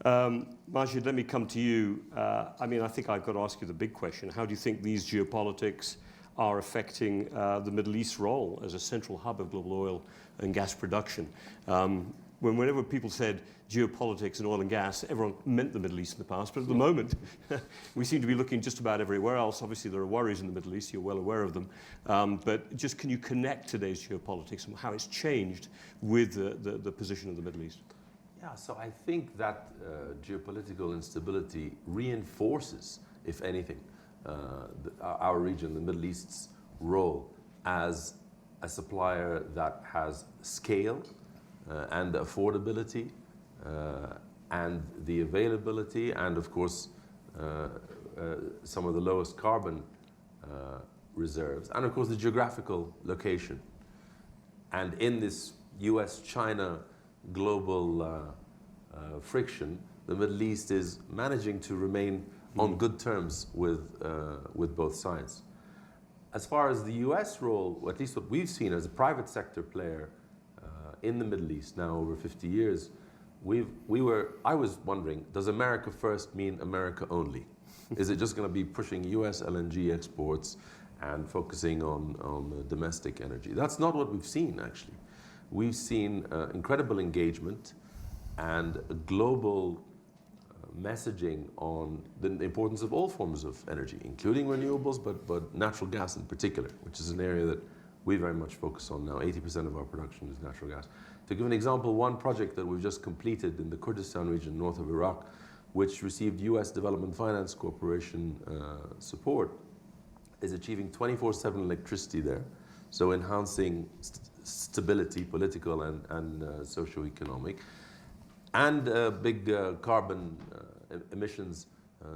Majid, let me come to you. I mean, I think I've got to ask you the big question. How do you think these geopolitics are affecting the Middle East's role as a central hub of global oil and gas production? Whenever people said geopolitics and oil and gas, everyone meant the Middle East in the past, but at the moment, we seem to be looking just about everywhere else. Obviously, there are worries in the Middle East, you're well aware of them, but just can you connect today's geopolitics and how it's changed with the position of the Middle East? Yeah, so I think that geopolitical instability reinforces, if anything, our region, the Middle East's role as a supplier that has scale and affordability and the availability and, of course, some of the lowest carbon reserves and, of course, the geographical location. And in this US-China global friction, the Middle East is managing to remain on good terms with both sides. As far as the US role, or at least what we've seen as a private sector player in the Middle East now over 50 years, I was wondering, does America first mean America only? Is it just going to be pushing US LNG exports and focusing on domestic energy? That's not what we've seen, actually. We've seen incredible engagement and a global messaging on the importance of all forms of energy, including renewables, but natural gas in particular, which is an area that we very much focus on now. 80% of our production is natural gas. To give an example, one project that we've just completed in the Kurdistan region north of Iraq, which received US Development Finance Corporation support, is achieving 24/7 electricity there, so enhancing stability, political and socio-economic, and big carbon emissions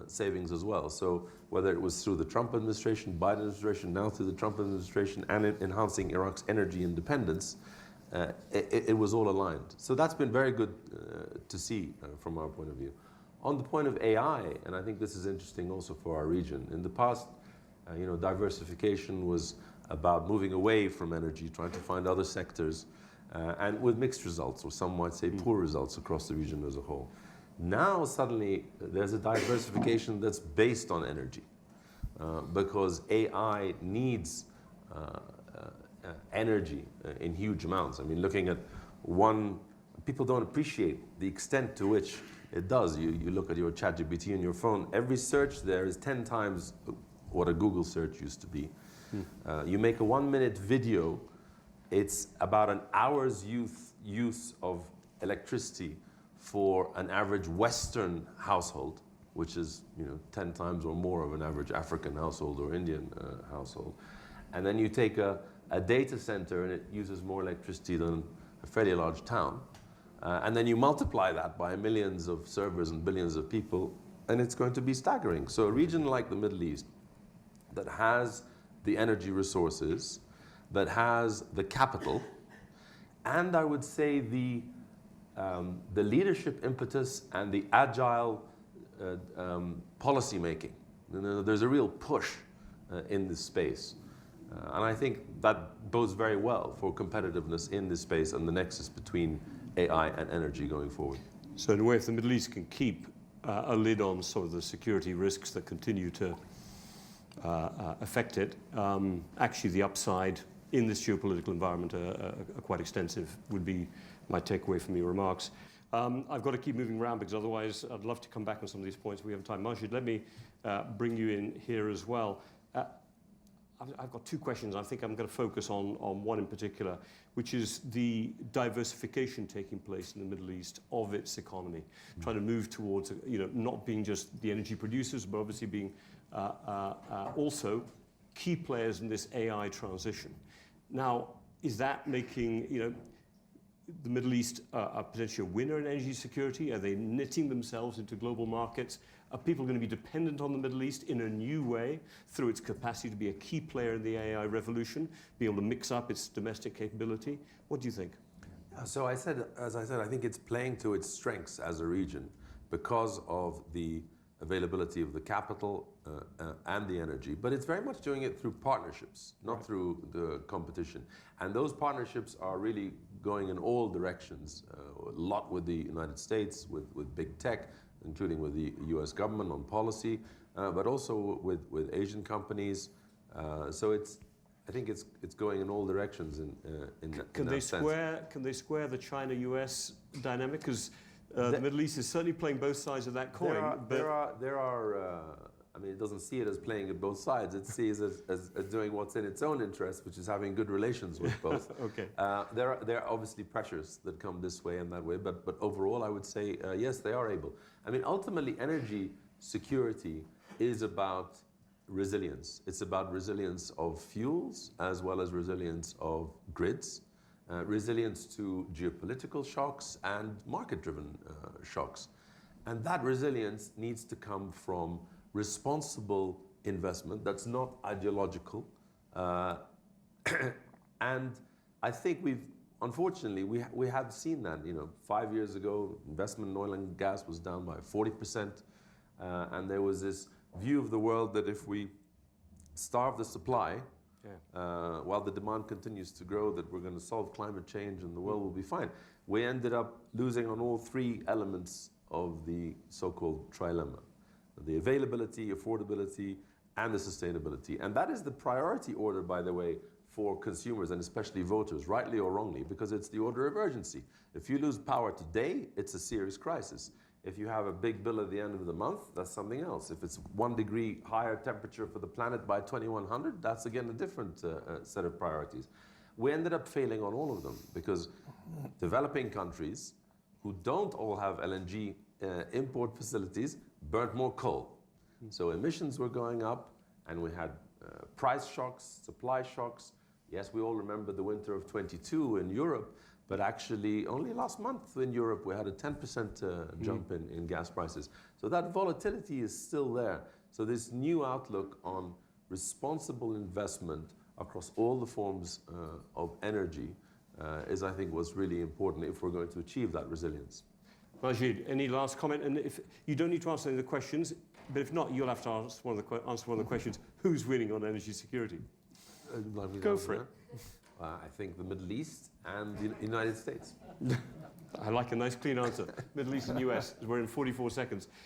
savings as well. So whether it was through the Trump administration, Biden administration, now through the Trump administration, and enhancing Iraq's energy independence, it was all aligned. So that's been very good to see from our point of view. On the point of AI, and I think this is interesting also for our region, in the past, diversification was about moving away from energy, trying to find other sectors, and with mixed results, or some might say poor results across the region as a whole. Now, suddenly, there's a diversification that's based on energy, because AI needs energy in huge amounts. I mean, looking at people don't appreciate the extent to which it does. You look at your ChatGPT on your phone, every search there is 10 times what a Google search used to be. You make a 1-minute video, it's about an hour's use of electricity for an average Western household, which is 10 times or more of an average African household or Indian household. And then you take a data center and it uses more electricity than a fairly large town. And then you multiply that by millions of servers and billions of people, and it's going to be staggering. So a region like the Middle East that has the energy resources, that has the capital, and I would say the leadership impetus and the agile policy making. There's a real push in this space. And I think that bodes very well for competitiveness in this space and the nexus between AI and energy going forward. So in a way, if the Middle East can keep a lid on some of the security risks that continue to affect it, actually the upside in this geopolitical environment are quite extensive, would be my takeaway from your remarks. I've got to keep moving around because otherwise I'd love to come back on some of these points. We have time. Majid, let me bring you in here as well. I've got two questions. I think I'm going to focus on one in particular, which is the diversification taking place in the Middle East of its economy, trying to move towards, not being just the energy producers, but obviously being also key players in this AI transition. Now, is that making, the Middle East a potential winner in energy security? Are they knitting themselves into global markets? Are people going to be dependent on the Middle East in a new way through its capacity to be a key player in the AI revolution, be able to mix up its domestic capability? What do you think? So as I said, I think it's playing to its strengths as a region because of the availability of the capital and the energy, but it's very much doing it through partnerships, not through the competition. And those partnerships are really going in all directions, a lot with the United States, with big tech, including with the US government on policy, but also with Asian companies. So I think it's going in all directions in that sense. Can they square the China-US dynamic? Because the Middle East is certainly playing both sides of that coin. There are I mean, it doesn't see it as playing at both sides. It sees it as doing what's in its own interest, which is having good relations with both. Okay. There are obviously pressures that come this way and that way, but overall, I would say, yes, they are able. I mean, ultimately, energy security is about resilience. It's about resilience of fuels as well as resilience of grids, resilience to geopolitical shocks and market-driven shocks. And that resilience needs to come from responsible investment that's not ideological. And I think unfortunately, we have seen that. 5 years ago, investment in oil and gas was down by 40%. And there was this view of the world that if we starve the supply, while the demand continues to grow, that we're going to solve climate change and the world will be fine. We ended up losing on all three elements of the so-called trilemma: the availability, affordability, and the sustainability. And that is the priority order, by the way, for consumers and especially voters, rightly or wrongly, because it's the order of urgency. If you lose power today, it's a serious crisis. If you have a big bill at the end of the month, that's something else. If it's 1 degree higher temperature for the planet by 2100, that's again a different set of priorities. We ended up failing on all of them because developing countries who don't all have LNG import facilities burnt more coal. So emissions were going up, and we had price shocks, supply shocks. Yes, we all remember the winter of 22 in Europe, but actually only last month in Europe we had a 10% jump in gas prices. So that volatility is still there. So this new outlook on responsible investment across all the forms of energy is, I think, what's really important if we're going to achieve that resilience. Majid, any last comment? And if you don't need to answer any of the questions, but if not, you'll have to answer one of the questions. Who's winning on energy security? Go for it. I think the Middle East and the United States. I like a nice clean answer. Middle East and US. We're in 44 seconds.